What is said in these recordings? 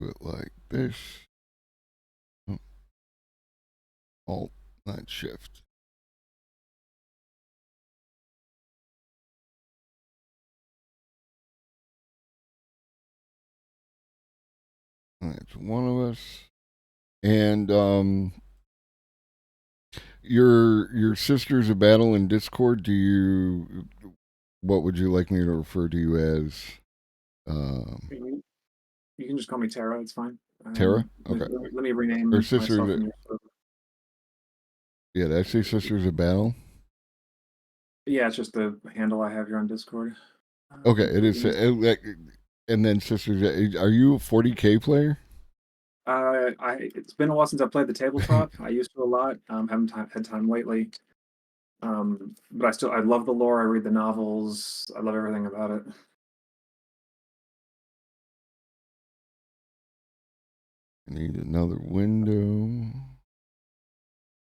Do it like this. Oh, Alt, not Shift. That's one of us. And your sister's a battle in Discord. Do you? What would you like me to refer to you as? Um, You you can just call me Tara. It's fine. Tara. Okay. Let me Or rename myself sister's. in your server. Yeah, did I say sister's a battle? Yeah, it's just the handle I have here on Discord. Okay, it Give is. me And then sisters. Are you a 40K player? it's been a while since I played the tabletop. I used to a lot. Haven't had time lately. But I love the lore. I read the novels. I love everything about it. I need another window.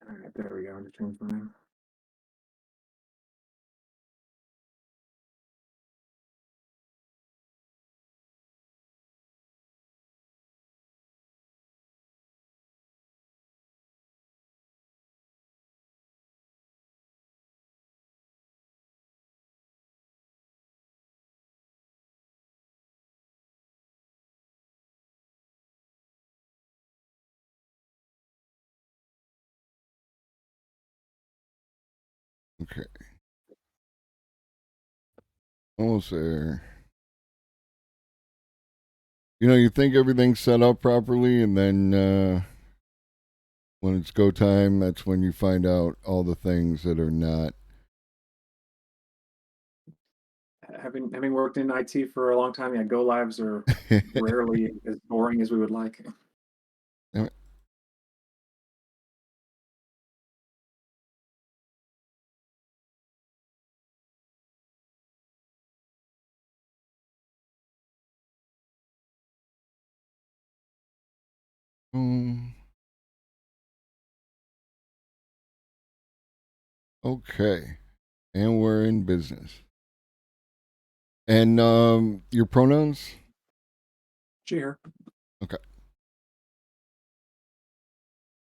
All right, there we go. I just changed my name. Okay, almost there. You think everything's set up properly, and then when it's go time, that's when you find out all the things that are not. Having worked in IT for a long time, yeah, go lives are rarely as boring as we would like. Um, okay, and we're in business. And your pronouns? Cheer. Okay.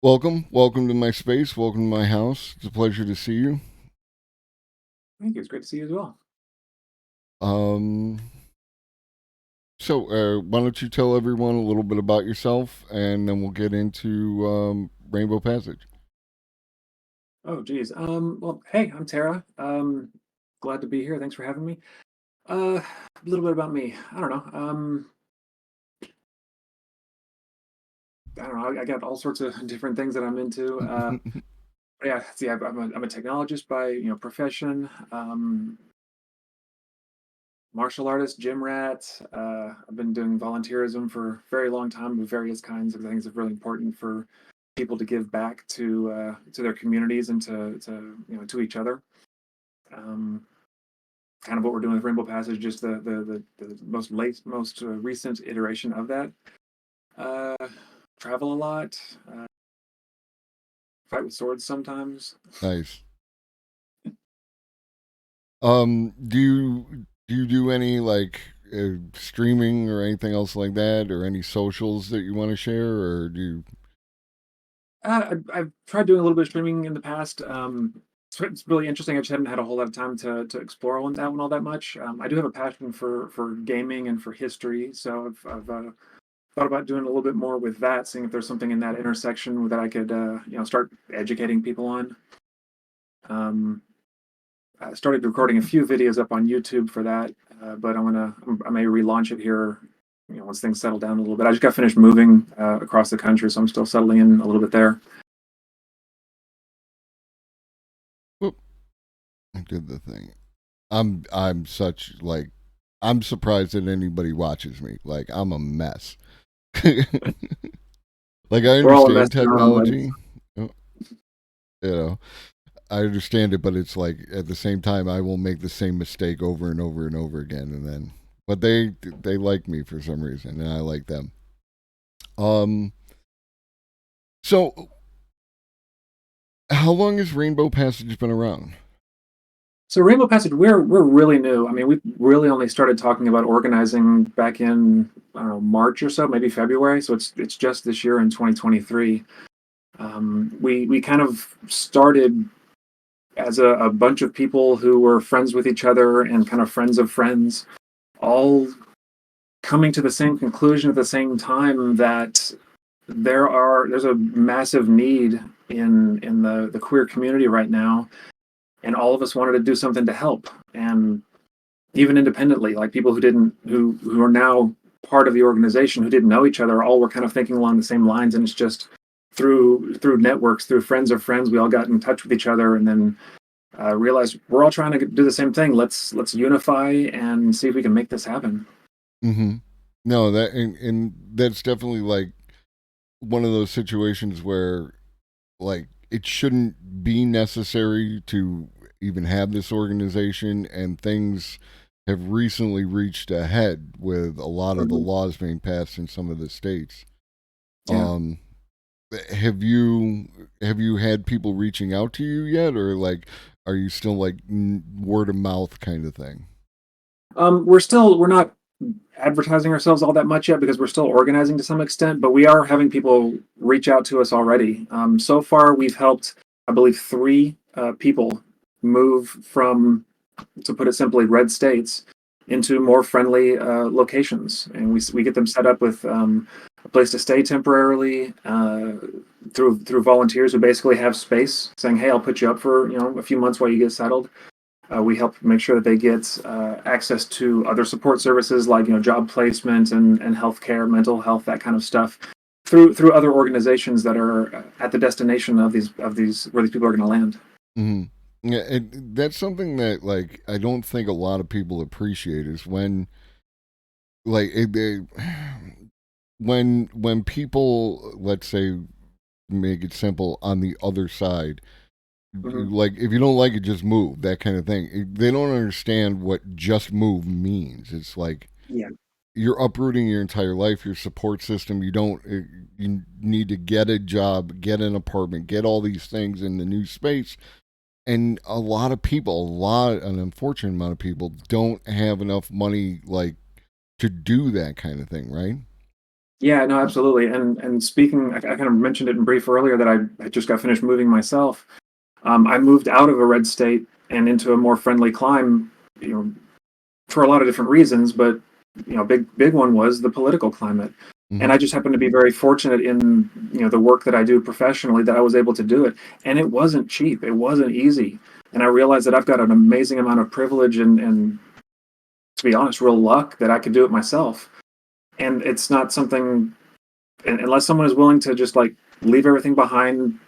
Welcome to my space. Welcome to my house. It's a pleasure to see you. Thank you. It's great to see you as well. Um, so why don't you tell everyone a little bit about yourself, and then we'll get into Rainbow Passage. Oh, geez. Well, hey, I'm Tara. Glad to be here. Thanks for having me. A little bit about me. I don't know. I don't know. I got all sorts of different things that I'm into. But yeah, see, I'm a technologist by profession. Martial artist, gym rat. I've been doing volunteerism for a very long time with various kinds of things. It's really important for people to give back to their communities and to each other. Um, Kind of what we're doing with Rainbow Passage, just the most recent iteration of that. Uh, Travel a lot, fight with swords sometimes. Nice. Do you do any like streaming or anything else like that, or any socials that you want to share, or do you? I've tried doing a little bit of streaming in the past. It's really interesting. I just haven't had a whole lot of time to explore that one all that much. I do have a passion for gaming and for history, so I've thought about doing a little bit more with that, seeing if there's something in that intersection that I could start educating people on. Um, I started recording a few videos up on YouTube for that, but I may relaunch it here, once things settle down a little bit. I just got finished moving across the country, so I'm still settling in a little bit there. Whoop, I did the thing. I'm such like I'm surprised that anybody watches me. Like I'm a mess. Like I We're all a mess understand in our own ways. technology, you know, I understand it, but it's like at the same time I will make the same mistake over and over and over again, and then but they like me for some reason, and I like them. Um, so how long has Rainbow Passage been around? So Rainbow Passage, we're really new. I mean, we really only started talking about organizing back in, I don't know, March or so, maybe February. So it's just this year in 2023. We kind of started as a bunch of people who were friends with each other and kind of friends of friends, all coming to the same conclusion at the same time that there's a massive need in the queer community right now, and all of us wanted to do something to help. And even independently, like people who are now part of the organization who didn't know each other, all were kind of thinking along the same lines. And it's just through networks, through friends of friends, we all got in touch with each other, and then realized we're all trying to do the same thing. Let's unify and see if we can make this happen. Mm-hmm. No, and that's definitely like one of those situations where like it shouldn't be necessary to even have this organization, and things have recently reached a head with a lot of the Mhm. laws being passed in some of the states. Yeah. Um, have you had people reaching out to you yet, or like are you still like word of mouth kind of thing? We're not advertising ourselves all that much yet because we're still organizing to some extent, but we are having people reach out to us already. So far, we've helped, I believe, three people move from, to put it simply, red states into more friendly locations, and we get them set up with a place to stay temporarily through volunteers who basically have space, saying, "Hey, I'll put you up for a few months while you get settled." We help make sure that they get access to other support services like job placement and healthcare, mental health, that kind of stuff through other organizations that are at the destination of these where these people are going to land. Mm-hmm. Yeah, that's something that like I don't think a lot of people appreciate is when like when people, let's say, make it simple, on the other side, Hmm. like if you don't like it, just move, that kind of thing. They don't understand what just move means. It's like Yeah. you're uprooting your entire life, your support system. You need to get a job, get an apartment, get all these things in the new space. And a lot of people, an unfortunate amount of people, don't have enough money like to do that kind of thing, right? Yeah, no, absolutely. And speaking, I kind of mentioned it in brief earlier that I just got finished moving myself. I moved out of a red state and into a more friendly climb, you know, for a lot of different reasons, but big one was the political climate. And Mm-hmm. I just happened to be very fortunate in the work that I do professionally that I was able to do it. And it wasn't cheap. It wasn't easy. And I realized that I've got an amazing amount of privilege and to be honest, real luck that I could do it myself. And it's not something, unless someone is willing to just like leave everything behind,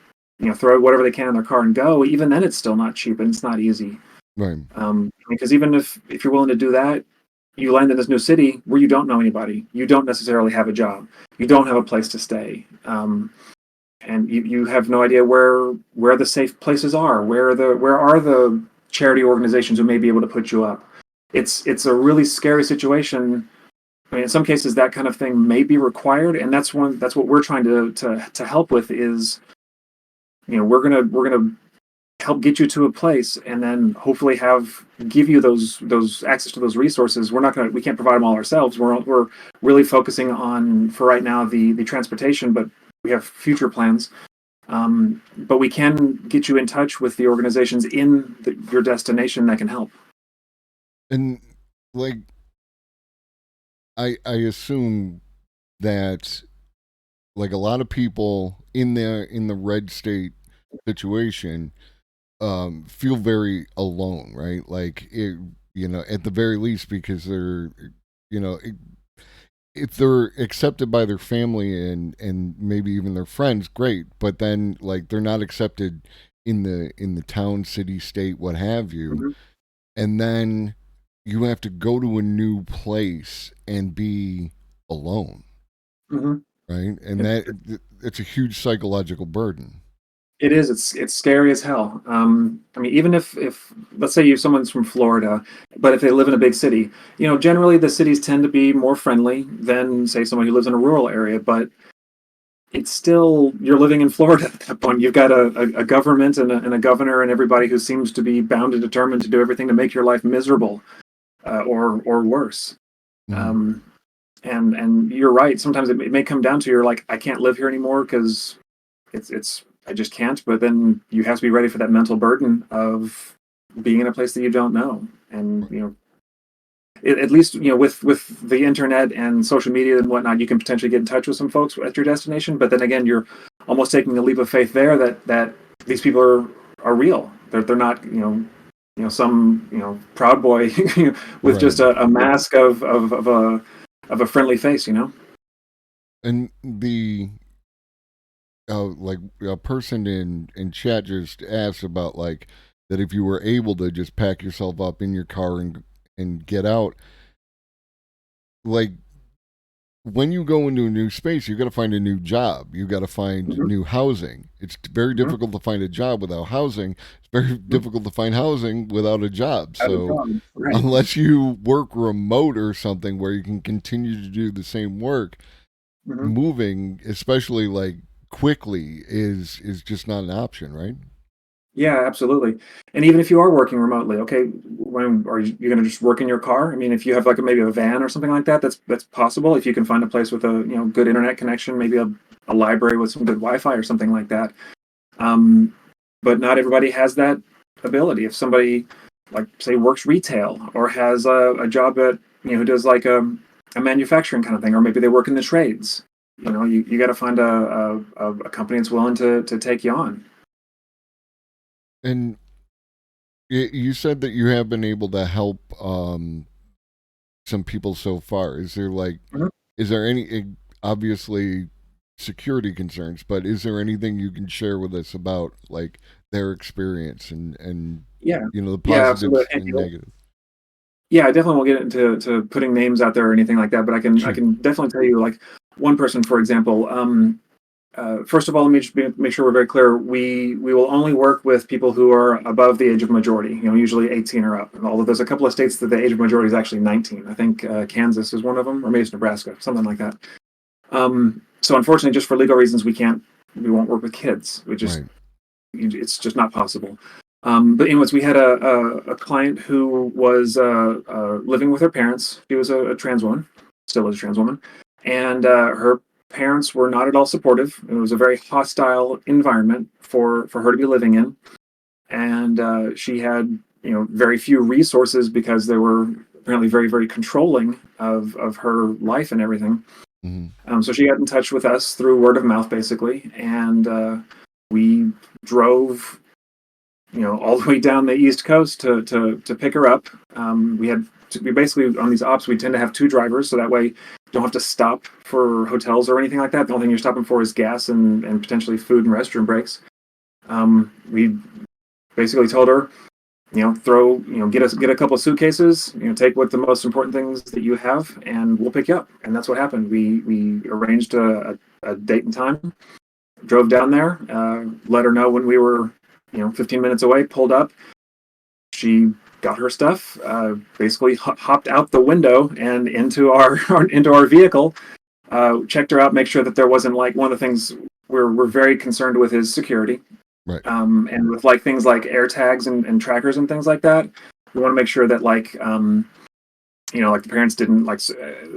throw whatever they can in their car and go. Even then, it's still not cheap and it's not easy. Right. Because even if you're willing to do that, you land in this new city where you don't know anybody. You don't necessarily have a job. You don't have a place to stay, and you have no idea where the safe places are. Where are the charity organizations who may be able to put you up? It's a really scary situation. I mean, in some cases, that kind of thing may be required, and that's what we're trying to help with. Is we're gonna help get you to a place and then hopefully give you those access to those resources. We can't provide them all ourselves. We're really focusing on, for right now, the transportation, but we have future plans. But we can get you in touch with the organizations in your destination that can help. And like I assume that like a lot of people in the red state situation feel very alone, right? Like at the very least, because they're you know if they're accepted by their family and maybe even their friends, great, but then like they're not accepted in the town, city, state, what have you, Hmm. and then you have to go to a new place and be alone, Hmm. right? And it's a huge psychological burden. It is. It's scary as hell. I mean, even if let's say someone's from Florida, but if they live in a big city, generally the cities tend to be more friendly than say someone who lives in a rural area. But it's still, you're living in Florida at that point. You've got a government and a governor and everybody who seems to be bound and determined to do everything to make your life miserable, or worse. Mhm. Um, and you're right. Sometimes it may come down to, you're like, I can't live here anymore because it's I just can't. But then you have to be ready for that mental burden of being in a place that you don't know. And at least, with the internet and social media and whatnot, you can potentially get in touch with some folks at your destination. But then again, you're almost taking a leap of faith there that these people are real. They're not, some, proud boy with Right. just a mask of a friendly face. And like a person in chat just asked about like that if you were able to just pack yourself up in your car and get out, like when you go into a new space, you got to find a new job. You got to find Hmm. new housing. It's very Hmm. difficult to find a job without housing. It's very Hmm. difficult to find housing without a job. Out of So problem, right? unless you work remote or something where you can continue to do the same work, Hmm. moving, especially like quickly, is just not an option, right? Yeah, absolutely. And even if you are working remotely, okay, when are you going to just work in your car? I mean, if you have like maybe a van or something like that, that's possible. If you can find a place with a good internet connection, maybe a library with some good Wi-Fi or something like that. Um, but not everybody has that ability. If somebody, like, say, works retail or has a job at, who does like a manufacturing kind of thing, or maybe they work in the trades, you got to find a company that's willing to take you on. And you said that you have been able to help some people so far. Mhm. Is there any obviously security concerns, but is there anything you can share with us about like their experience and Yeah, the yeah, absolutely. positives and negatives? Yeah, I definitely won't get into putting names out there or anything like that, but I Sure. can definitely tell you, like, one person, for example. First of all, let me just make sure we're very clear. We will only work with people who are above the age of majority. Usually 18 or up. Although there's a couple of states that the age of majority is actually 19. I think Kansas is one of them, or maybe it's Nebraska, something like that. So unfortunately, just for legal reasons, we won't work with kids. Right. It's just not possible. But anyways, we had a client who was living with her parents. She was a trans woman, still is a trans woman, and her parents were not at all supportive. It was a very hostile environment for her to be living in, and she had very few resources because they were apparently very very controlling of her life and everything. Hmm. So she got in touch with us through word of mouth, basically, and we drove, all the way down the East Coast to pick her up. We basically, on these ops, we tend to have two drivers, so that way you don't have to stop for hotels or anything like that. The only thing you're stopping for is gas and potentially food and restroom breaks. We basically told her, get a couple of suitcases, take what the most important things that you have, and we'll pick you up. And that's what happened. We arranged a date and time, drove down there, let her know when we were 15 minutes away, pulled up. She got her stuff, basically hopped out the window and into our vehicle, checked her out, make sure that there wasn't, like, one of the things we're very concerned with is security. Right. And with, like, things like air tags and trackers and things like that, we want to make sure that, like, like, the parents didn't, like,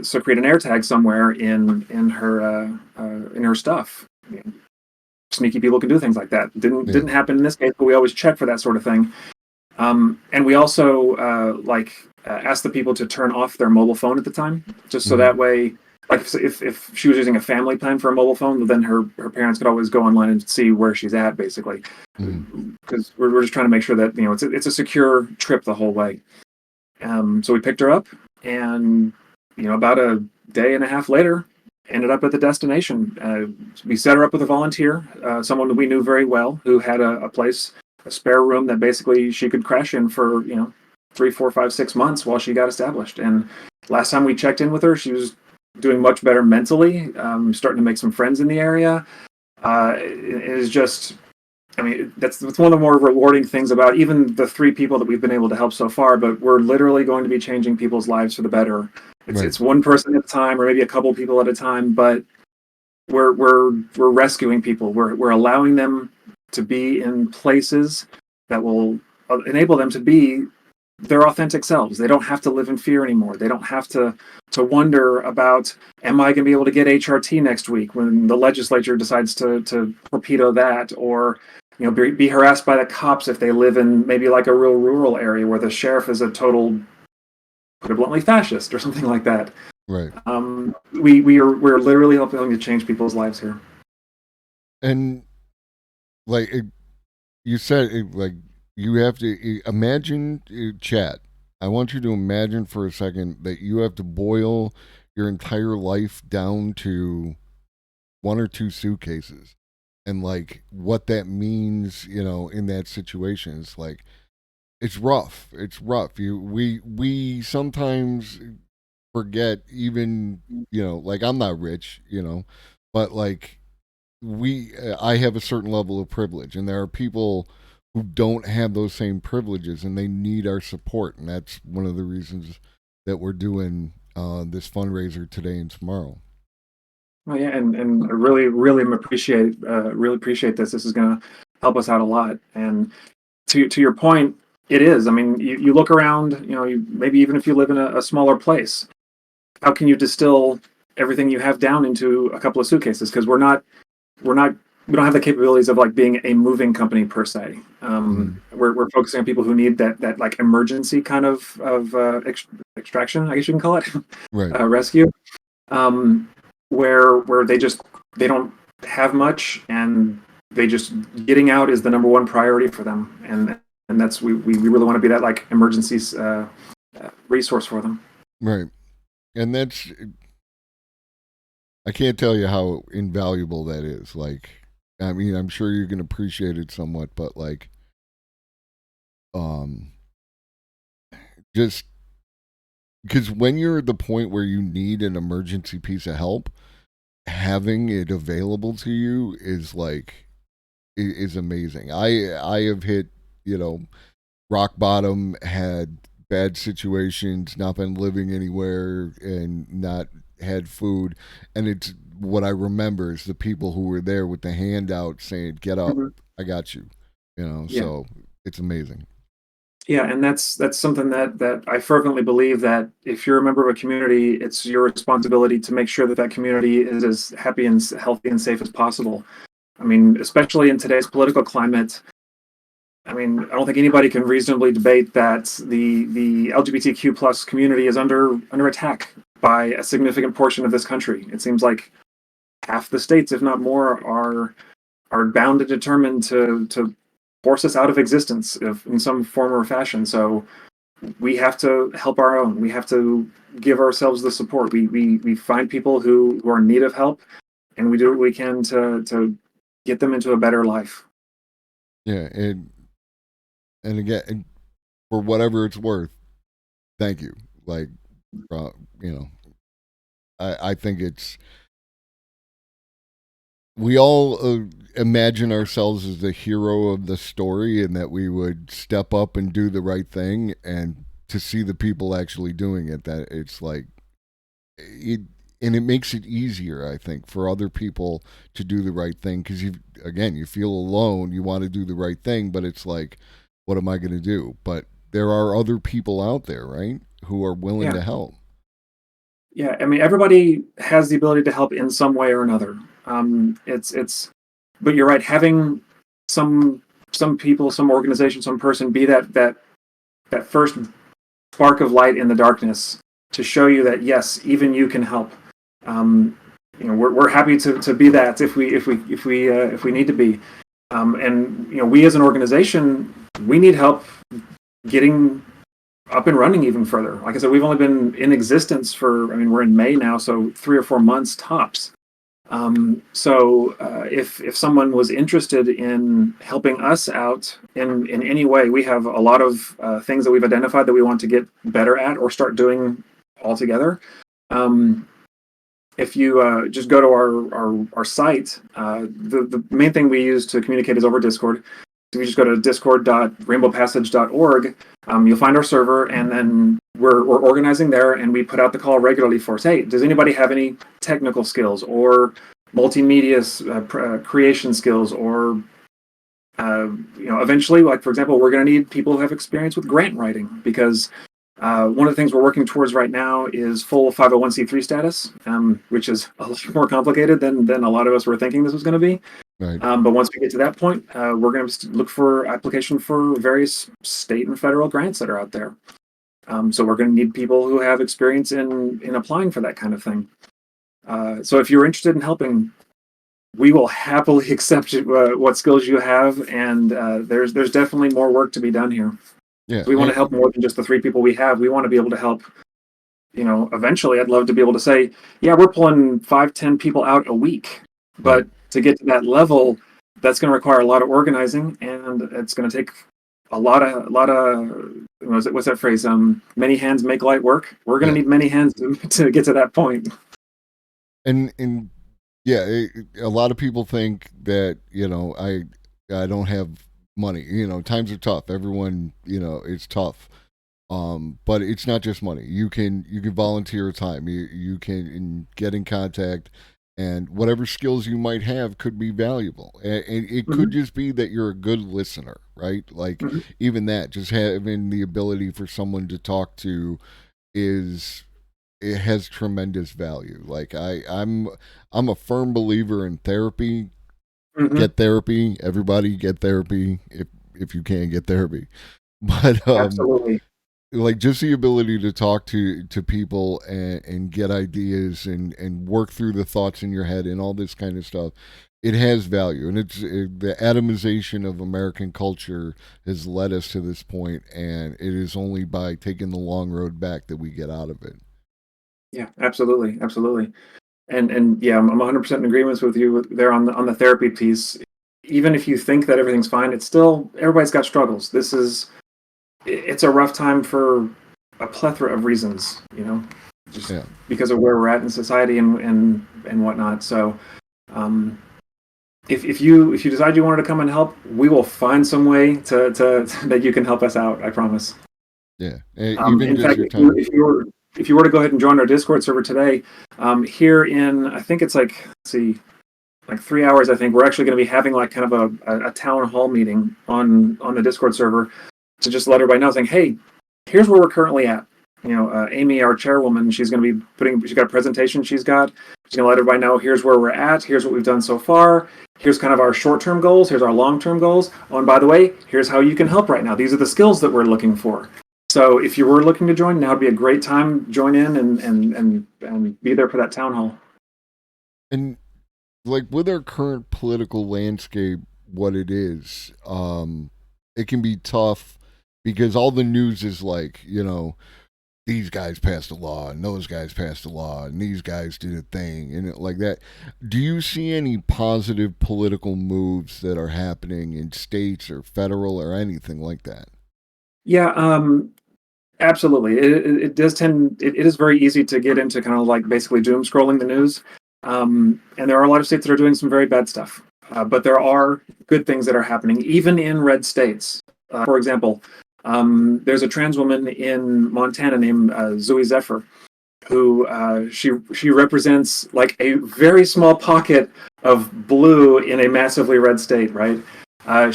secrete an air tag somewhere in her stuff. Sneaky people can do things like that. Yeah. Didn't happen in this case, but we always check for that sort of thing. And we also ask the people to turn off their mobile phone at the time, just so Hmm. that way, like, if she was using a family plan for a mobile phone, then her parents could always go online and see where she's at, basically, Hmm. because we're just trying to make sure that it's a secure trip the whole way. So we picked her up, and about a day and a half later, ended up at the destination. We set her up with a volunteer, someone that we knew very well, who had a place, a spare room that basically she could crash in for 3, 4, 5, 6 months while she got established. And last time we checked in with her, she was doing much better mentally, starting to make some friends in the area. It is just, I mean, that's one of the more rewarding things about even the three people that we've been able to help so far. But we're literally going to be changing people's lives for the better. It's Right. it's one person at a time, or maybe a couple people at a time, but we're rescuing people. We're allowing them to be in places that will enable them to be their authentic selves. They don't have to live in fear anymore. They don't have to wonder about, am I going to be able to get HRT next week when the legislature decides to torpedo that, or be harassed by the cops if they live in maybe like a real rural area where the sheriff is a total, put it bluntly, fascist or something like that. Right. We're literally helping to change people's lives here. And like you said, like you have to imagine, chat. I want you to imagine for a second that you have to boil your entire life down to one or two suitcases, and like what that means, in that situation. It's like it's rough. It's rough. We sometimes forget, even, like I'm not rich, but like I have a certain level of privilege, and there are people who don't have those same privileges, and they need our support, and that's one of the reasons that we're doing this fundraiser today and tomorrow. Well, yeah, and I really appreciate this. This is going to help us out a lot. And to your point, it is. I mean, you look around. Maybe even if you live in a smaller place, how can you distill everything you have down into a couple of suitcases? Because we don't have the capabilities of like being a moving company per se. We're focusing on people who need that like emergency kind of extraction, I guess you can call it, Right. rescue, where they don't have much, and they just, getting out is the number one priority for them, and that's we really want to be that like emergency resource for them. Right. And that's, I can't tell you how invaluable that is. Like, I mean, I'm sure you can appreciate it somewhat, but like, just because when you're at the point where you need an emergency piece of help, having it available to you is like is amazing. I have hit, rock bottom, had bad situations, not been living anywhere, and not had food, and it's what I remember is the people who were there with the handout saying, "Get up, Mhm. I got you," Yeah. So it's amazing. Yeah, and that's something that I fervently believe, that if you're a member of a community, it's your responsibility to make sure that community is as happy and healthy and safe as possible. I mean, especially in today's political climate, I mean, I don't think anybody can reasonably debate that the LGBTQ plus community is under attack by a significant portion of this country. It seems like half the states, if not more, are bound and determined to force us out of existence in some form or fashion. So we have to help our own. We have to give ourselves the support. We find people who are in need of help, and we do what we can to get them into a better life. Yeah, and again, for whatever it's worth, thank you. Like, uh, you know, I think it's, we all imagine ourselves as the hero of the story, and that we would step up and do the right thing, and to see the people actually doing it, that it's like it, and it makes it easier, I think, for other people to do the right thing, because you feel alone, you want to do the right thing, but it's like, what am I going to do? But there are other people out there, right, who are willing Yeah, to help. yeah. I mean, everybody has the ability to help in some way or another. But you're right. Having some some people, some organization, some person be that first spark of light in the darkness to show you that yes, even you can help. Um, we're happy to be that if we need to be. And we as an organization, we need help getting up and running even further. Like I said, we've only been in existence for, I mean, we're in May now, so 3 or 4 months tops. So if someone was interested in helping us out in any way, we have a lot of things that we've identified that we want to get better at or start doing altogether. Um, if you just go to our site, the main thing we use to communicate is over Discord. So you just go to discord.rainbowpassage.org. You'll find our server, and then we're organizing there, and we put out the call regularly for, hey, does anybody have any technical skills or multimedia creation skills, or eventually, like for example, we're going to need people who have experience with grant writing, because one of the things we're working towards right now is full 501c3 status, which is a lot more complicated than a lot of us were thinking this was going to be. Right. But once we get to that point, we're going to look for application for various state and federal grants that are out there. So we're going to need people who have experience in applying for that kind of thing. So if you're interested in helping, we will happily accept what skills you have, and there's definitely more work to be done here. Yeah. We want to help more than just the 3 people we have. We want to be able to help. Eventually, I'd love to be able to say, yeah, we're pulling 5-10 people out a week, but to get to that level, that's going to require a lot of organizing, and it's going to take a lot of what's that phrase? Many hands make light work. We're going to need many hands to get to that point. And yeah, a lot of people think that I don't have money. Times are tough. Everyone, it's tough. But it's not just money. You can volunteer time. You can get in contact, and whatever skills you might have could be valuable. And it could just be that you're a good listener, right? Like even that, just having the ability for someone to talk to it has tremendous value. Like I'm a firm believer in therapy. Get therapy. Everybody get therapy if you can get therapy. But absolutely, like just the ability to talk to people and get ideas and work through the thoughts in your head and all this kind of stuff, it has value. And the atomization of American culture has led us to this point, and it is only by taking the long road back that we get out of it. Yeah, absolutely, absolutely. And yeah, I'm 100% in agreement with you there on the therapy piece. Even if you think that everything's fine, it's still, everybody's got struggles. It's a rough time for a plethora of reasons, just because of where we're at in society and whatnot. So, if you decide you wanted to come and help, we will find some way to that you can help us out. I promise. Yeah. Even in just fact, your time. If you were to go ahead and join our Discord server today, here in, I think it's like, let's see, like 3 hours, I think we're actually going to be having like kind of a town hall meeting on the Discord server to just let everybody know, saying, hey, here's where we're currently at. Amy, our chairwoman, she's going to be she's got a presentation she's going to let everybody know, here's where we're at, here's what we've done so far, here's kind of our short-term goals, here's our long-term goals. Oh, and by the way, here's how you can help right now. These are the skills that we're looking for. So if you were looking to join, now would be a great time. Join in and be there for that town hall. And like with our current political landscape, what it is, it can be tough because all the news is like, these guys passed a law and those guys passed a law and these guys did a thing and like that. Do you see any positive political moves that are happening in states or federal or anything like that? Yeah, absolutely. It does tend. It is very easy to get into kind of like basically doom scrolling the news, and there are a lot of states that are doing some very bad stuff. But there are good things that are happening, even in red states. For example, there's a trans woman in Montana named Zooey Zephyr, who she represents like a very small pocket of blue in a massively red state. Right?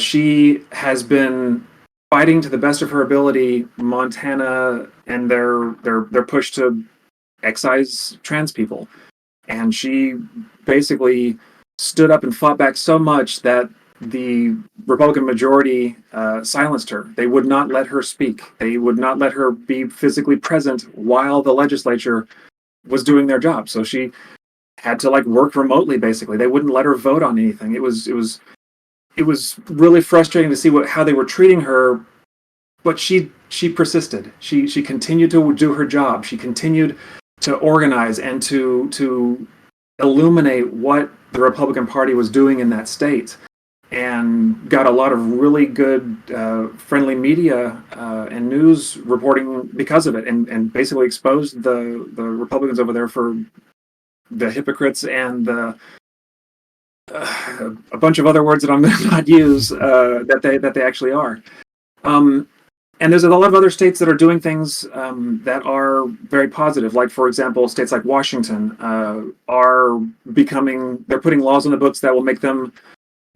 She has been fighting to the best of her ability Montana and their push to excise trans people, and she basically stood up and fought back so much that the Republican majority silenced her. They would not let her speak. They would not let her be physically present while the legislature was doing their job. So she had to like work remotely. Basically, they wouldn't let her vote on anything. It was really frustrating to see how they were treating her, but she persisted. She continued to do her job. She continued to organize and to illuminate what the Republican Party was doing in that state, and got a lot of really good friendly media and news reporting because of it, and basically exposed the Republicans over there for the hypocrites and a bunch of other words that I'm going to not use that they actually are. And And there's a lot of other states that are doing things that are very positive. Like, for example, states like Washington are they're putting laws in the books that will make them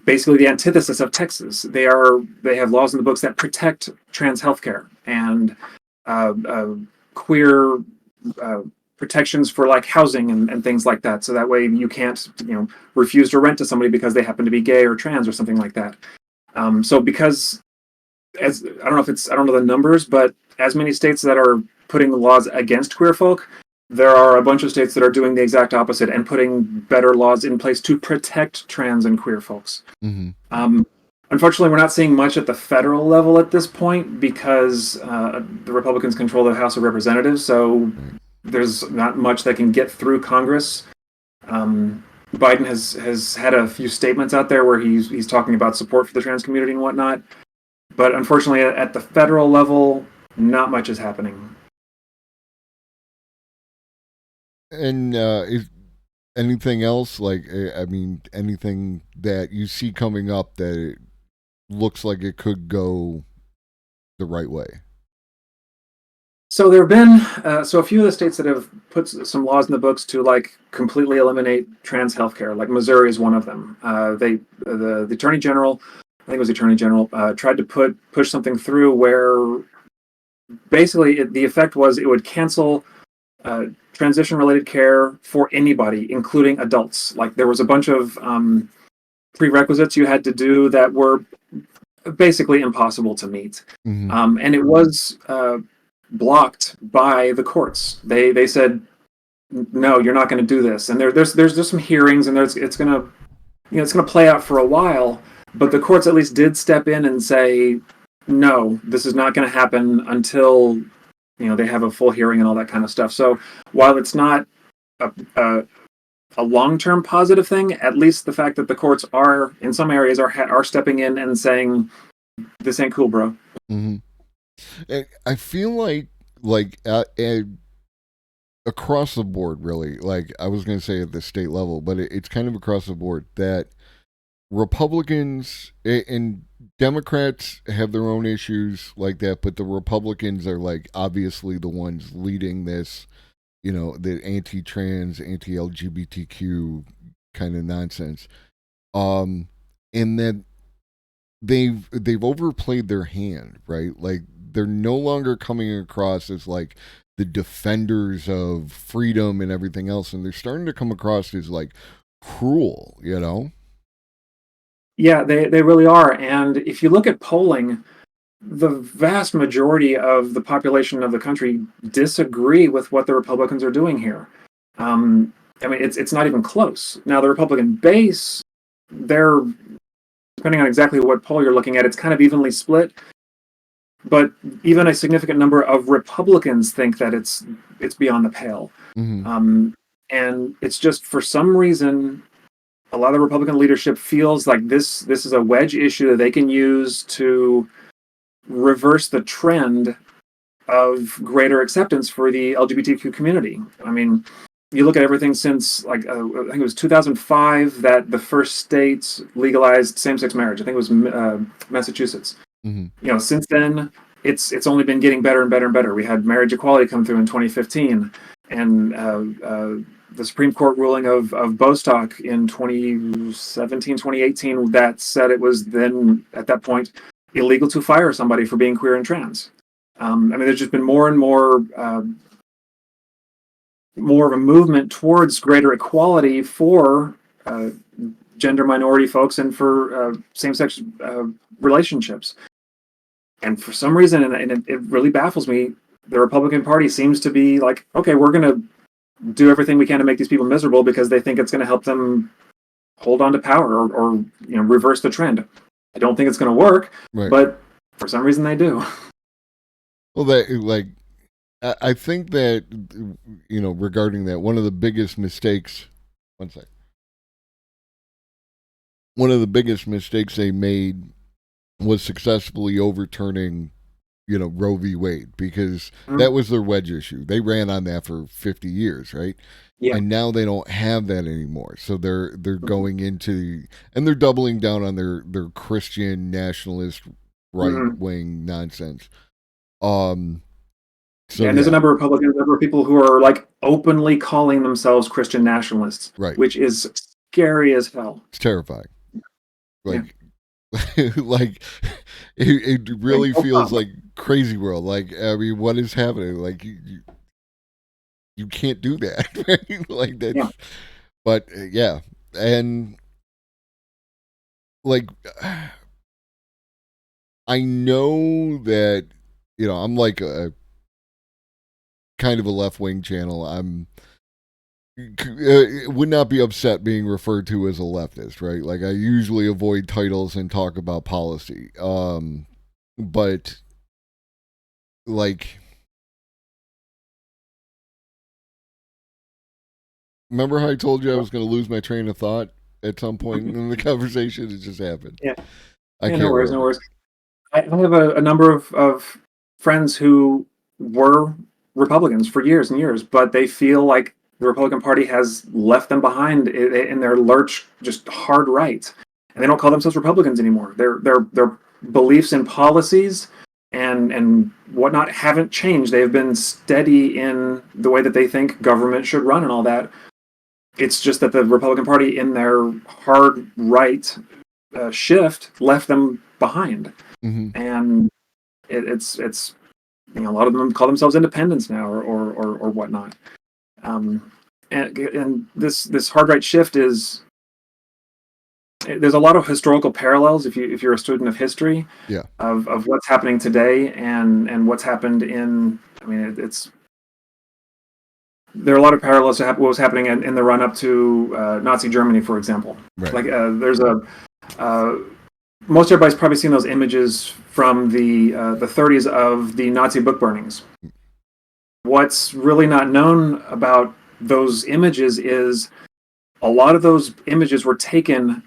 basically the antithesis of Texas. They have laws in the books that protect trans healthcare and queer uh, protections for like housing and things like that. So that way you can't refuse to rent to somebody because they happen to be gay or trans or something like that. So because as I don't know the numbers, but as many states that are putting laws against queer folk, there are a bunch of states that are doing the exact opposite and putting better laws in place to protect trans and queer folks. Mm-hmm. Unfortunately, we're not seeing much at the federal level at this point because the Republicans control the House of Representatives, so there's not much that can get through Congress. Biden has had a few statements out there where he's talking about support for the trans community and whatnot, but unfortunately, at the federal level, not much is happening. And is anything else like I mean anything that you see coming up that it looks like it could go the right way? So there have been a few of the states that have put some laws in the books to like completely eliminate trans healthcare. Like Missouri is one of them. The attorney general, I think it was the attorney general, tried to push something through where basically the effect was it would cancel transition related care for anybody, including adults. Like there was a bunch of prerequisites you had to do that were basically impossible to meet, Mm-hmm. and it was blocked by the courts. They said no, you're not going to do this, and there's some hearings, and it's going to it's going to play out for a while, but the courts at least did step in and say no, this is not going to happen until they have a full hearing and all that kind of stuff. So while it's not a, a, a long-term positive thing, at least the fact that the courts are in some areas are stepping in and saying this ain't cool, bro. Mm-hmm. I feel like across the board, really. Like I was going to say at the state level, but it's kind of across the board that Republicans and Democrats have their own issues like that, but the Republicans are like obviously the ones leading this, the anti-trans, anti-LGBTQ kind of nonsense. And that they've overplayed their hand, right? Like they're no longer coming across as like the defenders of freedom and everything else, and they're starting to come across as like cruel. Yeah, they really are. And if you look at polling, the vast majority of the population of the country disagree with what the Republicans are doing here. I mean, it's not even close. Now, the Republican base, they're depending on exactly what poll you're looking at, it's kind of evenly split. But even a significant number of Republicans think that it's beyond the pale. Mm-hmm. And it's just for some reason a lot of the Republican leadership feels like this is a wedge issue that they can use to reverse the trend of greater acceptance for the LGBTQ community. I mean, you look at everything since like I think it was 2005 that the first state legalized same-sex marriage. I think it was Massachusetts. Mm-hmm. Since then it's only been getting better and better and better. We had marriage equality come through in 2015, and the Supreme Court ruling of Bostock in 2017, 2018 that said it was then at that point illegal to fire somebody for being queer and trans. I mean, there's just been more and more of a movement towards greater equality for gender minority folks and for same-sex relationships. And for some reason, and it really baffles me, the Republican Party seems to be like, okay, we're going to do everything we can to make these people miserable because they think it's going to help them hold on to power or reverse the trend. I don't think it's going to work, right. But for some reason they do. Well, I think that regarding that, one of the biggest mistakes. One sec. One of the biggest mistakes they made was successfully overturning, Roe v. Wade, because that was their wedge issue. They ran on that for 50 years, right? Yeah. And now they don't have that anymore. So they're going into, and they're doubling down on their Christian nationalist right wing nonsense. Um, Yeah, so and there's a yeah, number of Republicans, a number of people who are like openly calling themselves Christian nationalists, right. which is scary as hell. It's terrifying. Yeah, Like, like it like really no feels problem. like crazy world. Like, I mean, what is happening? Like, you can't do that, right? Like Yeah, that's, but yeah, and like, I know that I'm like a kind of a left wing channel. I'm would not be upset being referred to as a leftist, right? Like I usually avoid titles and talk about policy. But like, remember how I told you I was going to lose my train of thought at some point in the conversation? It just happened. yeah, I yeah. No can't worries, no remember. worries. I have a number of friends who were Republicans for years and years, but they feel like the Republican Party has left them behind in their lurch, just hard right, and they don't call themselves Republicans anymore. Their beliefs and policies and whatnot haven't changed. They've been steady in the way that they think government should run and all that. It's just that the Republican Party, in their hard right shift, left them behind, Mm-hmm. and it's a lot of them call themselves independents now or whatnot. Um, and this hard right shift is there's a lot of historical parallels if you're a student of history Yeah. of what's happening today and what's happened in. I mean, it's there are a lot of parallels to what was happening in the run up to Nazi Germany, for example. Right. Like there's a uh, most everybody's probably seen those images from the 30s of the Nazi book burnings. What's really not known about those images is a lot of those images were taken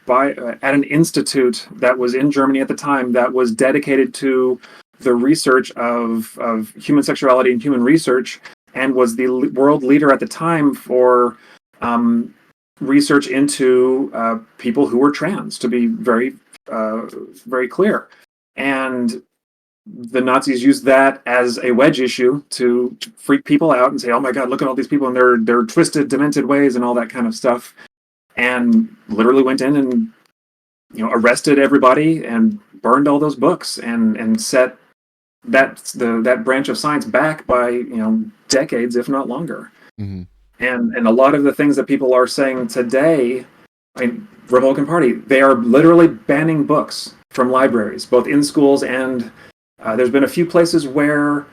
by at an institute that was in Germany at the time that was dedicated to the research of human sexuality and human research, and was the world leader at the time for um, research into people who were trans. To be very clear, and the Nazis used that as a wedge issue to freak people out and say, "Oh my God, look at all these people and their twisted, demented ways and all that kind of stuff," and literally went in and arrested everybody and burned all those books and set that branch of science back by decades, if not longer. Mm-hmm. And a lot of the things that people are saying today, I mean, Republican Party, they are literally banning books from libraries, both in schools and there's been a few places where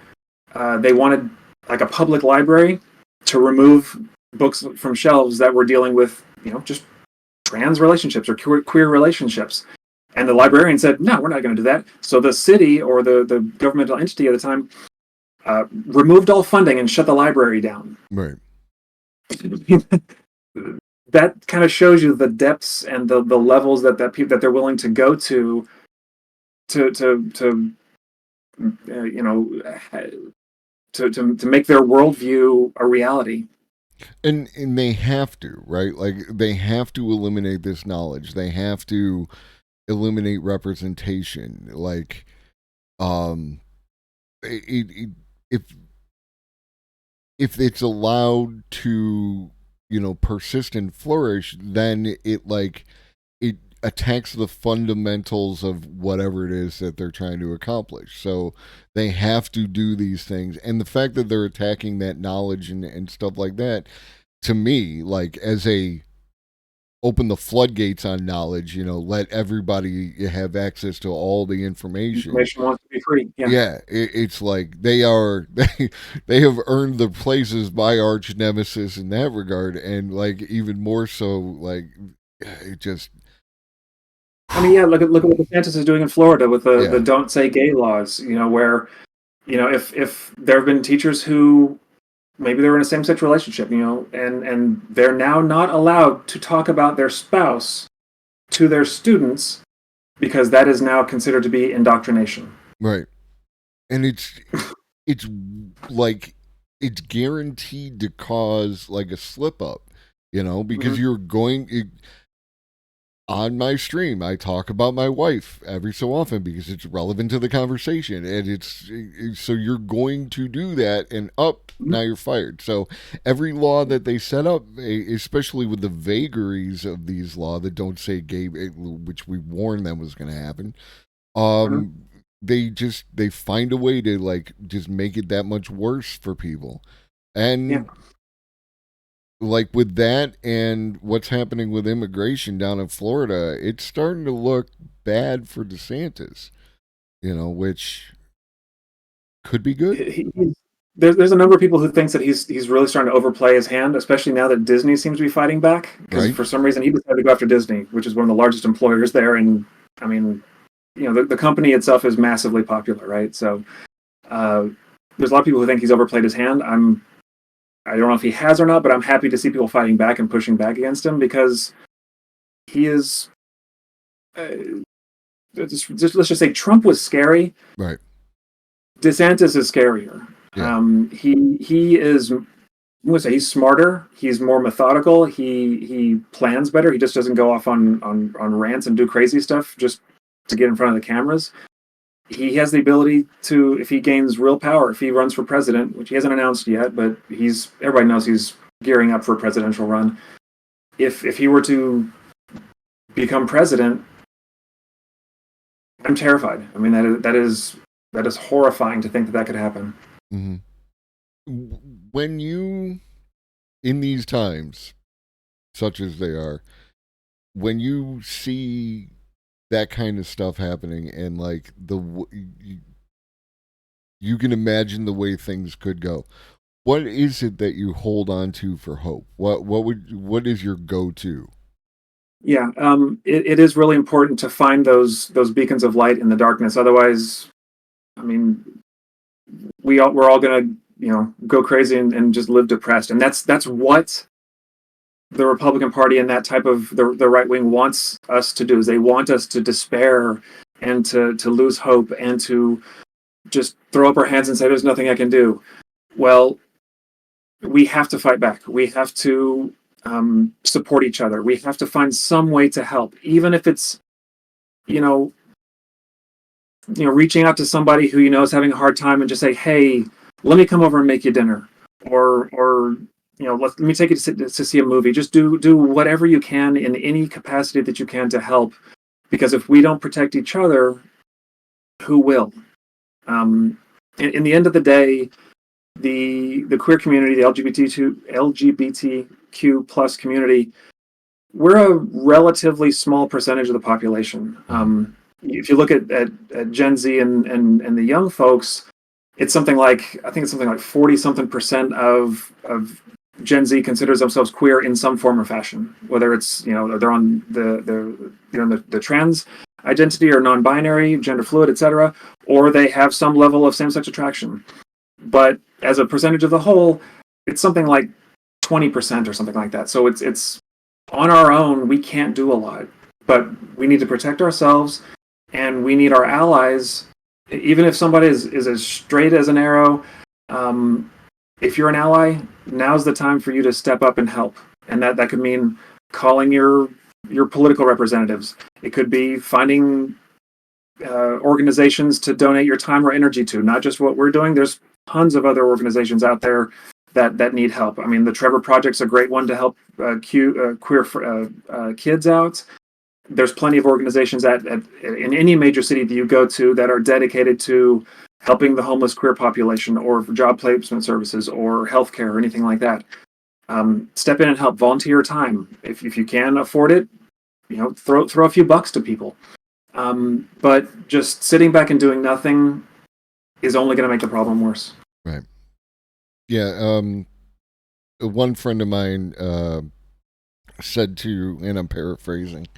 they wanted like a public library to remove books from shelves that were dealing with just trans relationships or queer relationships. And the librarian said, "No, we're not going to do that." So the city or the governmental entity at the time removed all funding and shut the library down. Right. That kind of shows you the depths and the levels that they're willing to go to you know to make their worldview a reality. And they have to, right? Like they have to eliminate this knowledge. They have to eliminate representation. Like, um, it, if it's allowed to, persist and flourish, then it attacks the fundamentals of whatever it is that they're trying to accomplish. So they have to do these things. And the fact that they're attacking that knowledge and stuff like that, to me, like as a open the floodgates on knowledge, let everybody have access to all the information. Information wants to be free. Yeah. Yeah, it's like they have earned their places by arch nemesis in that regard, and like even more so, like it just I mean, yeah. Look at what DeSantis is doing in Florida with the yeah, "Don't Say Gay" laws. Where if there have been teachers who maybe they were in a same-sex relationship, and they're now not allowed to talk about their spouse to their students because that is now considered to be indoctrination. right, and it's like it's guaranteed to cause like a slip up, because Mm-hmm. you're going. on my stream, I talk about my wife every so often because it's relevant to the conversation, and so you're going to do that, and up Mhm. now you're fired. So every law that they set up, especially with the vagaries of these laws that don't say gay, which we warned them was going to happen, Mhm. um, they find a way to like just make it that much worse for people, Yeah. and like with that and what's happening with immigration down in Florida, it's starting to look bad for DeSantis, which could be good, There's a number of people who thinks that he's really starting to overplay his hand, especially now that Disney seems to be fighting back. Because right? for some reason he decided to go after Disney, which is one of the largest employers there. And I mean, the company itself is massively popular, right? So uh, there's a lot of people who think he's overplayed his hand. I don't know if he has or not, but I'm happy to see people fighting back and pushing back against him because he is. Let's just say Trump was scary. Right. DeSantis is scarier. Yeah. He is. I'm gonna say he's smarter. He's more methodical. He plans better. He just doesn't go off on rants and do crazy stuff just to get in front of the cameras. He has the ability to, if he gains real power, if he runs for president, which he hasn't announced yet, but everybody knows he's gearing up for a presidential run. If he were to become president, I'm terrified. I mean that is horrifying to think that could happen. Mm-hmm. When you in these times, such as they are, when you see that kind of stuff happening, and like you can imagine the way things could go. What is it that you hold on to for hope? What is your go to? Yeah, it is really important to find those beacons of light in the darkness. Otherwise, I mean, we're all gonna go crazy and just live depressed. And that's what the Republican Party and that type of the right wing wants us to do. Is they want us to despair and to lose hope and to just throw up our hands and say there's nothing I can do. Well, we have to fight back. We have to support each other. We have to find some way to help, even if it's you know reaching out to somebody who is having a hard time and just say, hey, let me come over and make you dinner, or let me take you to see a movie. Just do whatever you can in any capacity that you can to help, because if we don't protect each other, who will? In the end of the day, the queer community, the LGBTQ plus community, we're a relatively small percentage of the population. If you look at Gen Z and the young folks, it's something like, I think it's something like 40 something percent of Gen Z considers themselves queer in some form or fashion, whether it's they're on the trans identity or non-binary, gender fluid, etc., or they have some level of same-sex attraction. But as a percentage of the whole, it's something like 20% or something like that. So it's on our own, we can't do a lot, but we need to protect ourselves, and we need our allies. Even if somebody is as straight as an arrow, um, if you're an ally, now's the time for you to step up and help. And that could mean calling your political representatives. It could be finding organizations to donate your time or energy to. Not just what we're doing. There's tons of other organizations out there that need help. I mean, the Trevor Project's a great one to help queer kids out. There's plenty of organizations in any major city that you go to that are dedicated to helping the homeless queer population, or job placement services, or healthcare, or anything like that. Step in and help. Volunteer time if you can afford it. Throw a few bucks to people. But just sitting back and doing nothing is only going to make the problem worse. Right. Yeah. One friend of mine said to, and I'm paraphrasing,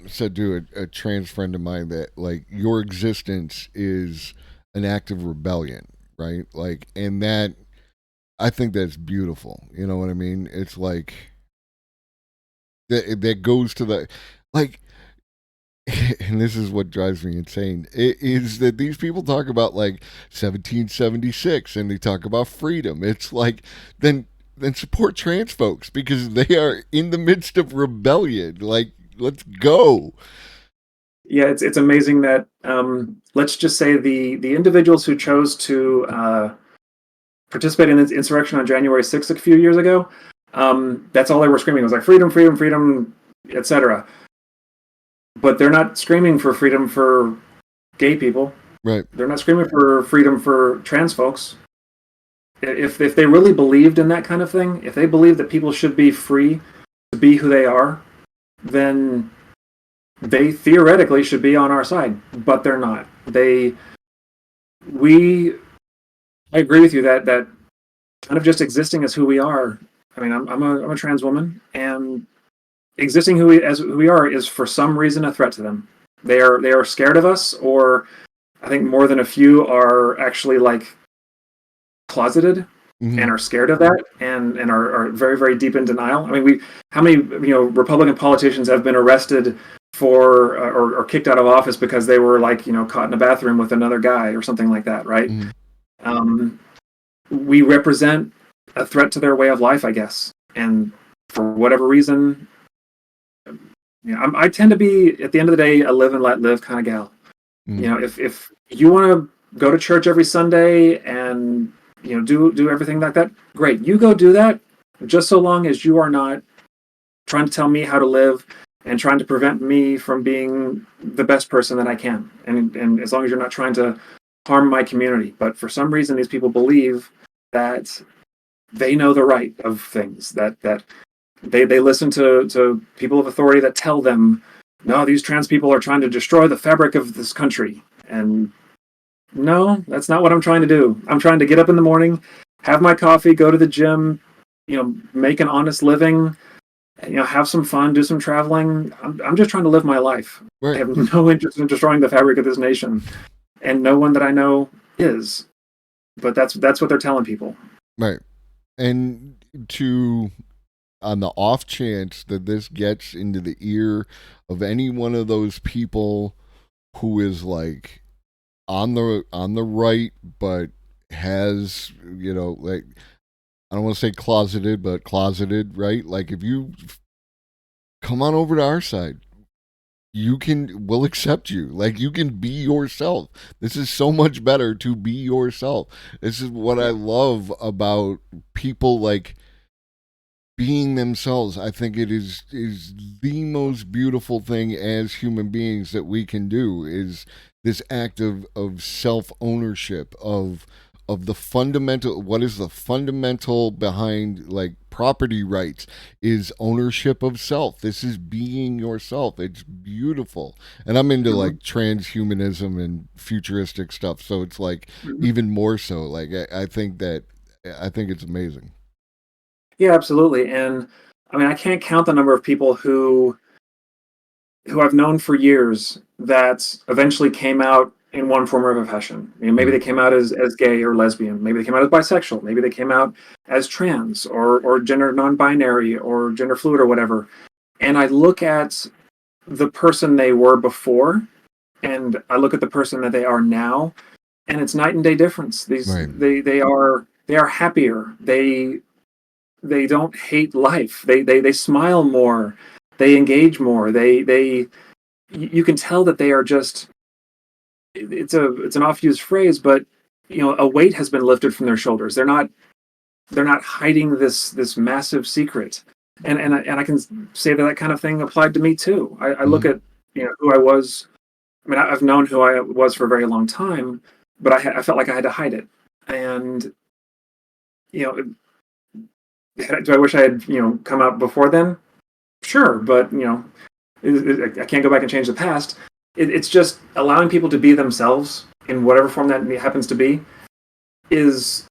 said to a trans friend of mine that like your existence is an act of rebellion, right? Like, and that I think that's beautiful. You know what I mean? It's like that goes to the like. And this is what drives me insane, is that these people talk about like 1776 and they talk about freedom. It's like, then support trans folks because they are in the midst of rebellion. Like let's go. Yeah, it's amazing that let's just say the individuals who chose to participate in this insurrection on January 6th a few years ago, that's all they were screaming. It was like freedom, freedom, freedom, etc. But they're not screaming for freedom for gay people. Right. They're not screaming for freedom for trans folks. If they really believed in that kind of thing, if they believed that people should be free to be who they are, then they theoretically should be on our side, but they're not. I agree with you that kind of just existing as who we are. I mean, I'm a trans woman, and existing who we are is for some reason a threat to them. They are scared of us, or I think more than a few are actually like closeted Mm-hmm. and are scared of that and are very, very deep in denial. I mean, how many Republican politicians have been arrested for or kicked out of office because they were like caught in a bathroom with another guy or something like that, right? Mm-hmm. We represent a threat to their way of life, I guess, and for whatever reason, I tend to be, at the end of the day, a live and let live kind of gal. Mm-hmm. If you want to go to church every Sunday and do everything like that, great, you go do that, just so long as you are not trying to tell me how to live and trying to prevent me from being the best person that I can, and as long as you're not trying to harm my community. But for some reason these people believe that they know the right of things, that they listen to people of authority that tell them, no, these trans people are trying to destroy the fabric of this country. And no, that's not what I'm trying to do. I'm trying to get up in the morning, have my coffee, go to the gym, make an honest living, have some fun, do some traveling. I'm just trying to live my life. Right. I have no interest in destroying the fabric of this nation, and no one that I know is. But that's what they're telling people. Right. And on the off chance that this gets into the ear of any one of those people who is like on the right, but has like, I don't want to say closeted, but closeted, right? Like, if you come on over to our side, we'll accept you. Like, you can be yourself. This is so much better to be yourself. This is what I love about people, like, being themselves. I think it is the most beautiful thing as human beings that we can do, is this act of self ownership, of the fundamental, what is the fundamental behind like property rights, is ownership of self. This is being yourself. It's beautiful. And I'm into like transhumanism and futuristic stuff, so it's like even more so. Like, I think it's amazing. Yeah, absolutely. And I mean, I can't count the number of people who I've known for years that eventually came out in one form or fashion. Maybe they came out as gay or lesbian. Maybe they came out as bisexual. Maybe they came out as trans or gender non-binary or gender fluid or whatever. And I look at the person they were before, and I look at the person that they are now, and it's night and day difference. Right. They are happier. They don't hate life. They smile more. They engage more. You can tell that they are just, it's an oft used phrase, but a weight has been lifted from their shoulders. They're not hiding this massive secret. And I can say that kind of thing applied to me too. I look at who I was. I mean, I've known who I was for a very long time, but I felt like I had to hide it. And do I wish I had come out before then? Sure, but I can't go back and change the past. It's just allowing people to be themselves in whatever form that happens to be. It's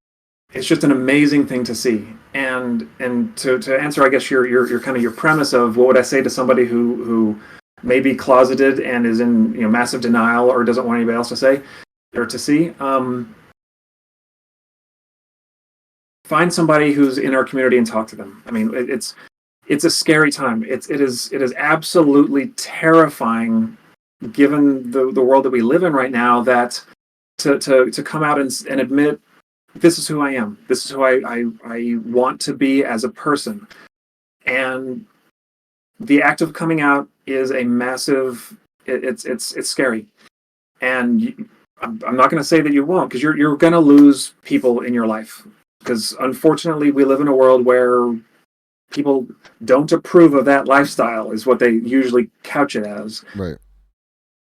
just an amazing thing to see. And to answer, I guess your kind of your premise of what would I say to somebody who may be closeted and is in massive denial or doesn't want anybody else to say or to see. Find somebody who's in our community and talk to them. I mean, it's a scary time. It is absolutely terrifying, given the world that we live in right now, that to come out and admit, this is who I am. This is who I want to be as a person. And the act of coming out is a massive. It's scary, and I'm not going to say that you won't, because you're going to lose people in your life. Because unfortunately, we live in a world where people don't approve of that lifestyle, is what they usually couch it as. Right.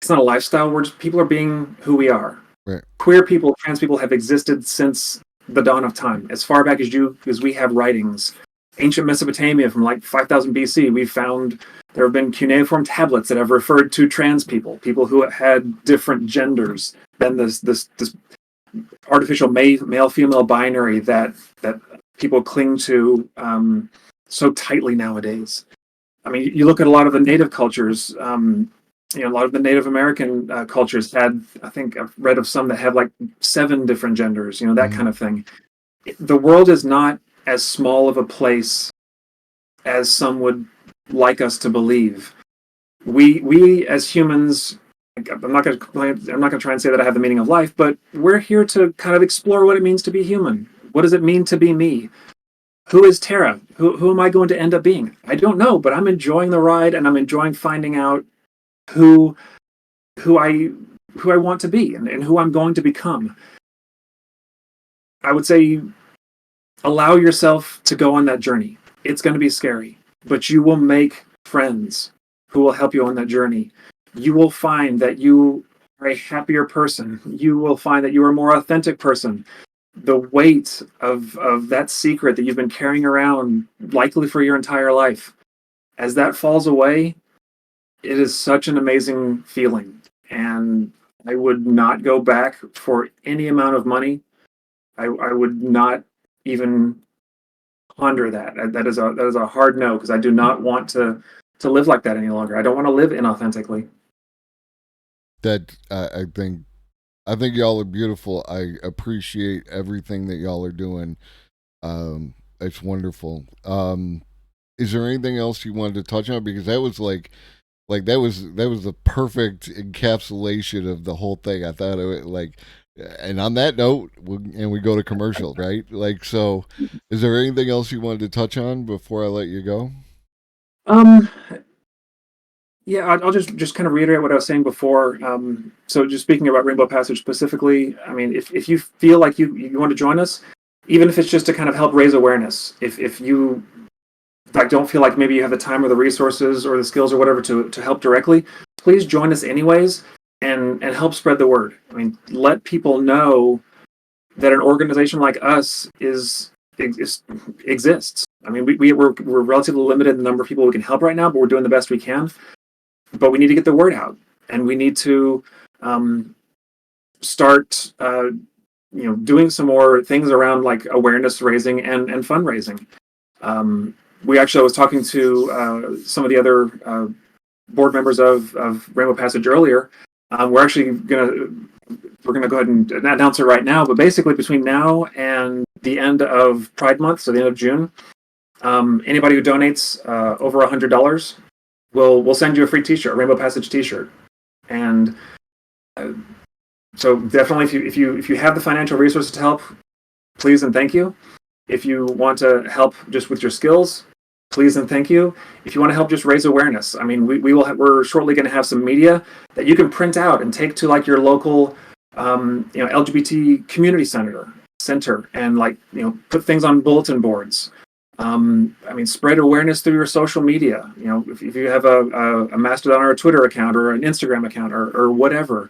It's not a lifestyle. We're just people are being who we are. Right. Queer people, trans people have existed since the dawn of time, as far back as we have writings. Ancient Mesopotamia from like 5000 BC, we've found there have been cuneiform tablets that have referred to trans people, people who had different genders than this artificial male female binary that people cling to so tightly nowadays. I mean, you look at a lot of the native cultures. A lot of the Native American cultures had, I think I've read of some that have like 7 different genders, that kind of thing. The world is not as small of a place as some would like us to believe. We as humans, I'm not going to complain. I'm not going to try and say that I have the meaning of life, but we're here to kind of explore what it means to be human. What does it mean to be me? Who is Tara? Who am I going to end up being? I don't know, but I'm enjoying the ride, and I'm enjoying finding out who I want to be, and who I'm going to become. I would say allow yourself to go on that journey. It's going to be scary, but you will make friends who will help you on that journey. You will find that you are a happier person. You will find that you are a more authentic person. The weight of that secret that you've been carrying around, likely for your entire life, as that falls away, it is such an amazing feeling. And I would not go back for any amount of money. I would not even ponder that. That is a hard no, because I do not want to live like that any longer. I don't want to live inauthentically. That I think y'all are beautiful. I appreciate everything that y'all are doing. It's wonderful. Is there anything else you wanted to touch on? Because that was that was the perfect encapsulation of the whole thing. I thought and on that note, we go to commercial, right? So, is there anything else you wanted to touch on before I let you go? Um, yeah, I'll just kind of reiterate what I was saying before. So just speaking about Rainbow Passage specifically, I mean, if you feel like you want to join us, even if it's just to kind of help raise awareness, if you like don't feel like maybe you have the time or the resources or the skills or whatever to help directly, please join us anyways, and help spread the word. I mean, let people know that an organization like us exists. I mean, we're relatively limited in the number of people we can help right now, but we're doing the best we can. But we need to get the word out, and we need to start doing some more things around like awareness raising and fundraising. We actually, I was talking to some of the other board members of Rainbow Passage earlier. We're actually gonna go ahead and announce it right now. But basically, between now and the end of Pride Month, so the end of June, anybody who donates over $100, we'll send you a free T-shirt, a Rainbow Passage T-shirt. And so definitely, if you have the financial resources to help, please and thank you. If you want to help just with your skills, please and thank you. If you want to help just raise awareness, I mean, we're shortly going to have some media that you can print out and take to like your local LGBT community center, and like put things on bulletin boards. I mean, spread awareness through your social media. If you have a Mastodon or a Twitter account or an Instagram account or whatever,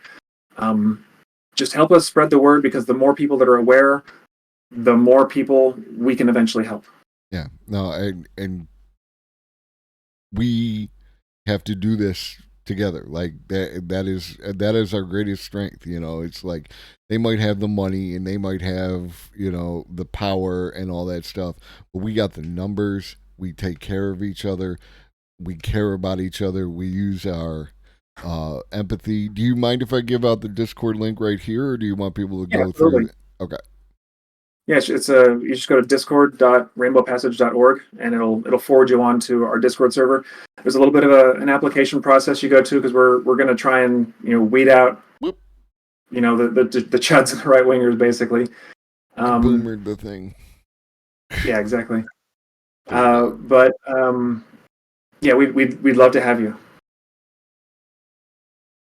just help us spread the word, because the more people that are aware, the more people we can eventually help. Yeah, no, and we have to do this together. Like that is our greatest strength. It's like they might have the money and they might have the power and all that stuff, but we got the numbers. We take care of each other. We care about each other. We use our empathy. Do you mind if I give out the Discord link right here, or do you want people to go through? Okay. Yeah, it's you just go to discord.rainbowpassage.org, and it'll forward you on to our Discord server. There's a little bit of an application process you go to, because we're going to try and weed out Whoop. the chuds and the right wingers, basically. Boomered the thing. Yeah, exactly. Yeah, we'd love to have you.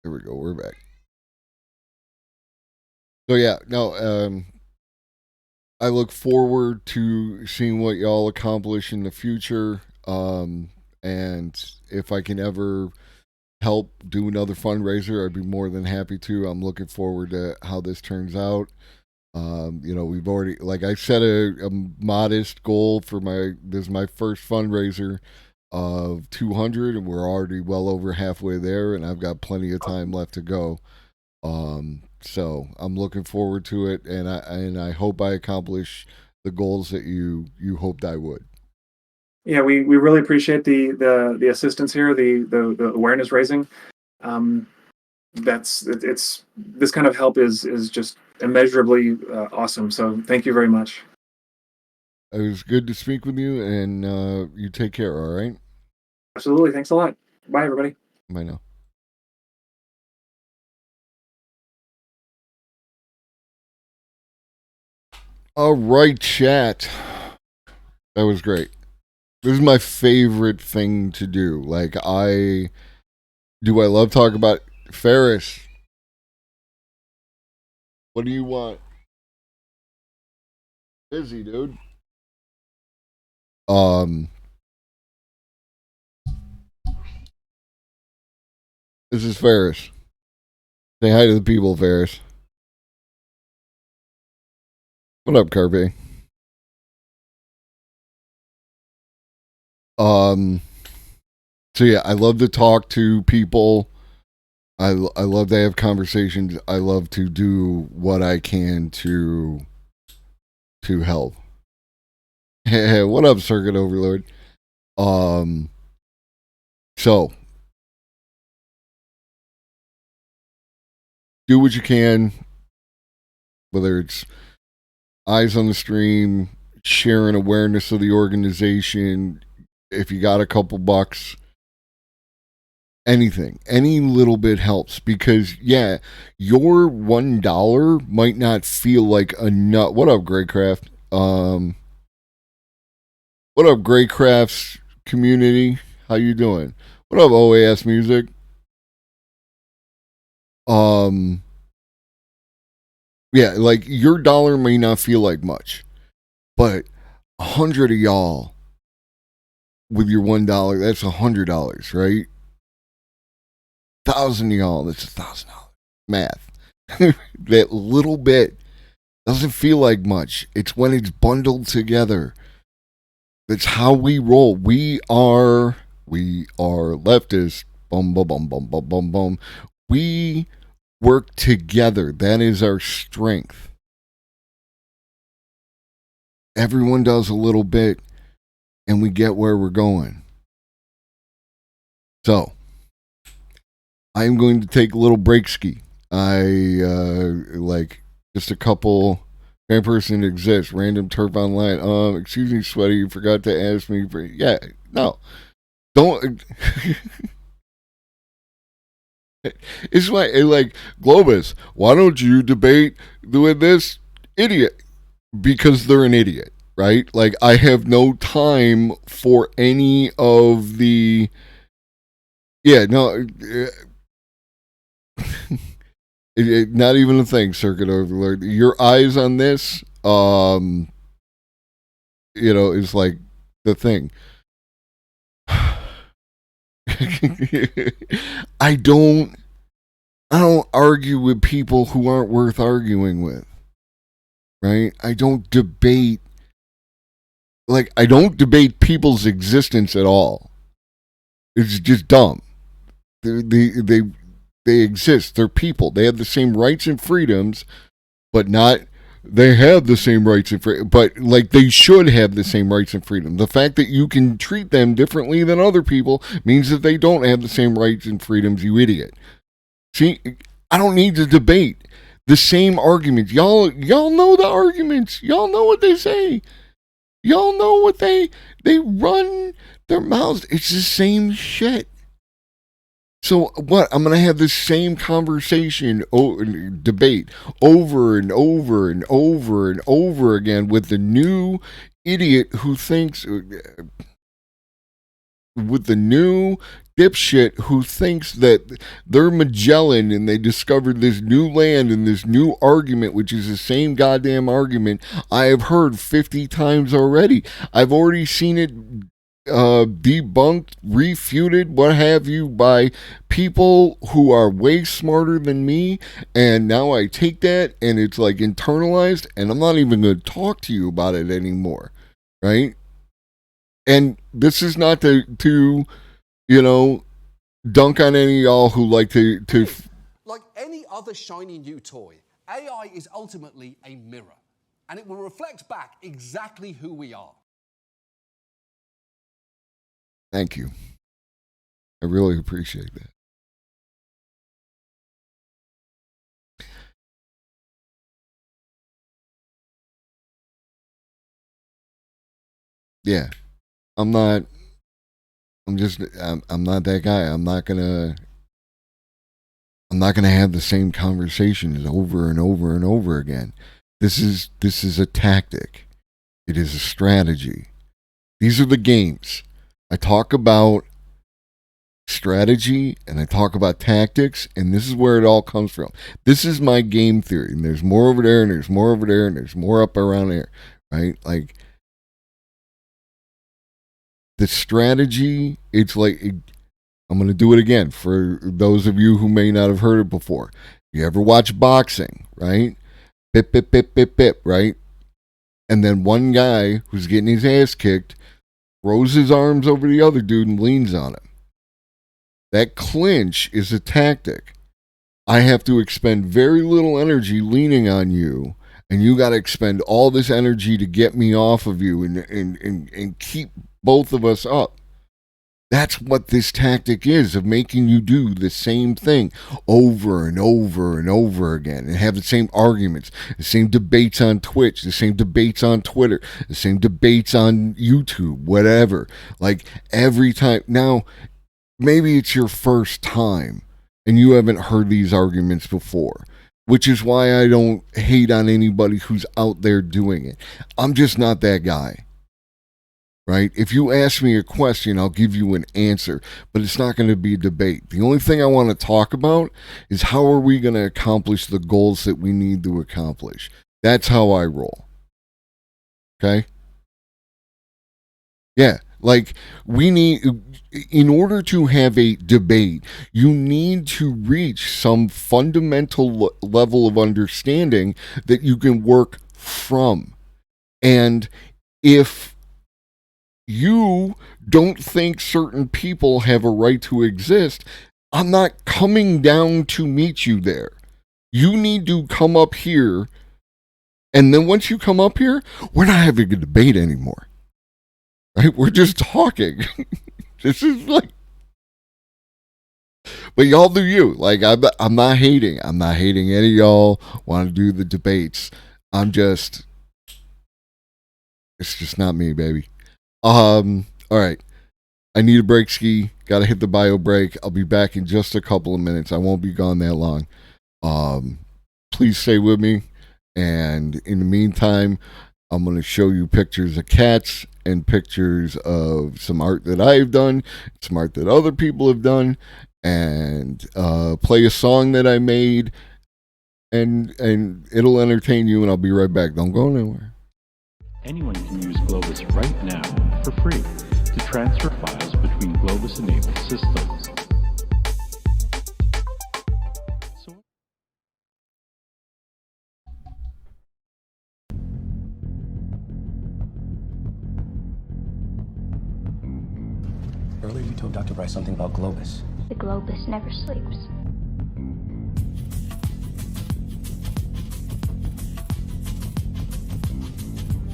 There we go. We're back. So yeah, no, I look forward to seeing what y'all accomplish in the future. And if I can ever help do another fundraiser, I'd be more than happy to. I'm looking forward to how this turns out. We've already, like I set a modest goal for this is my first fundraiser of 200, and we're already well over halfway there, and I've got plenty of time left to go. So I'm looking forward to it, and I hope I accomplish the goals that you hoped I would. Yeah, we really appreciate the assistance here, the awareness raising. Um, it's this kind of help is just immeasurably awesome. So thank you very much. It was good to speak with you, and you take care. All right, Absolutely. Thanks a lot. Bye, everybody. bye now. All right, chat. That was great. This is my favorite thing to do. Like I love talking about Ferris. What do you want? Busy, dude. Um, this is Ferris. Say hi to the people, Ferris. What up, Carpe? Um, so yeah, I love to talk to people. I love to have conversations. I love to do what I can to help. What up, Circuit Overlord? Um, so do what you can, whether it's eyes on the stream, sharing awareness of the organization. If you got a couple bucks, anything, any little bit helps because yeah, your $1 might not feel like a nut. What up, Greycraft? What up, Greycraft's community? How you doing? What up, OAS Music? Um, yeah, like your dollar may not feel like much, but 100 of y'all with your $1, that's $100, right? 1,000 of y'all, that's $1,000. Math. That little bit doesn't feel like much. It's when it's bundled together. That's how we roll. We are leftists. Bum bum bum bum bum bum bum. We work together. That is our strength. Everyone does a little bit, and we get where we're going. So, I'm going to take a little break ski. I like just a couple. Fan person exists. Random turf online. Excuse me, sweaty. You forgot to ask me for. Yeah, no, don't. It's like Globus. Why don't you debate with this idiot? Because they're an idiot, right? Like I have no time for any of the. Yeah, no. Not even a thing, Circuit Overlord. Your eyes on this, is like the thing. I don't argue with people who aren't worth arguing with. Right? I don't debate people's existence at all. It's just dumb. They exist. They're people. They have the same rights and freedoms, but not. They have the same rights and freedom, but like they should have the same rights and freedom. The fact that you can treat them differently than other people means that they don't have the same rights and freedoms. You idiot. See, I don't need to debate the same arguments. Y'all know the arguments. Y'all know what they say. Y'all know what they run their mouths. It's the same shit. So what? I'm gonna have the same conversation, debate over and over and over and over again with the new idiot who thinks with the new dipshit who thinks that they're Magellan and they discovered this new land and this new argument, which is the same goddamn argument I have heard 50 times already. I've already seen it debunked, refuted, what have you, by people who are way smarter than me, and now I take that and it's like internalized, and I'm not even going to talk to you about it anymore, right? And this is not to you know, dunk on any of y'all who like to like any other shiny new toy, AI is ultimately a mirror, and it will reflect back exactly who we are. Thank you. I really appreciate that. Yeah. I'm not that guy. I'm not gonna have the same conversations over and over and over again. This is a tactic. It is a strategy. These are the games. I talk about strategy and I talk about tactics, and this is where it all comes from. This is my game theory. And there's more over there, and there's more over there, and there's more up around there, right? Like, the strategy, it's like, I'm going to do it again for those of you who may not have heard it before. You ever watch boxing, right? Bip, bip, bip, bip, bip, right? And then one guy who's getting his ass kicked throws his arms over the other dude and leans on him. That clinch is a tactic. I have to expend very little energy leaning on you, and you got to expend all this energy to get me off of you and keep both of us up. That's what this tactic is, of making you do the same thing over and over and over again, and have the same arguments, the same debates on Twitch, the same debates on Twitter, the same debates on YouTube, whatever. Like, every time. Now, maybe it's your first time and you haven't heard these arguments before, which is why I don't hate on anybody who's out there doing it. I'm just not that guy. Right? If you ask me a question, I'll give you an answer, but it's not going to be a debate. The only thing I want to talk about is how are we going to accomplish the goals that we need to accomplish. That's how I roll. Okay? Yeah, like, we need, in order to have a debate, you need to reach some fundamental level of understanding that you can work from. And if you don't think certain people have a right to exist, I'm not coming down to meet you there. You need to come up here, and then once you come up here, we're not having a debate anymore. Right? We're just talking. This is like, but y'all do you. Like, I'm not hating. I'm not hating any of y'all want to do the debates. It's just not me, baby. All right. I need a break, Ski. Gotta hit the bio break. I'll be back in just a couple of minutes. I won't be gone that long. Please stay with me. And in the meantime, I'm going to show you pictures of cats and pictures of some art that I've done, some art that other people have done, and play a song that I made, and it'll entertain you, and I'll be right back. Don't go anywhere. Anyone can use Globus right now for free to transfer files between Globus-enabled systems. Earlier you told Dr. Bryce something about Globus. The Globus never sleeps.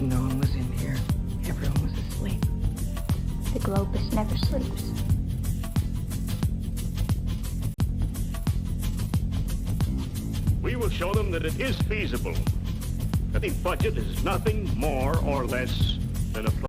No one was in here. Everyone was asleep. The Globus never sleeps. We will show them that it is feasible. That the budget is nothing more or less than a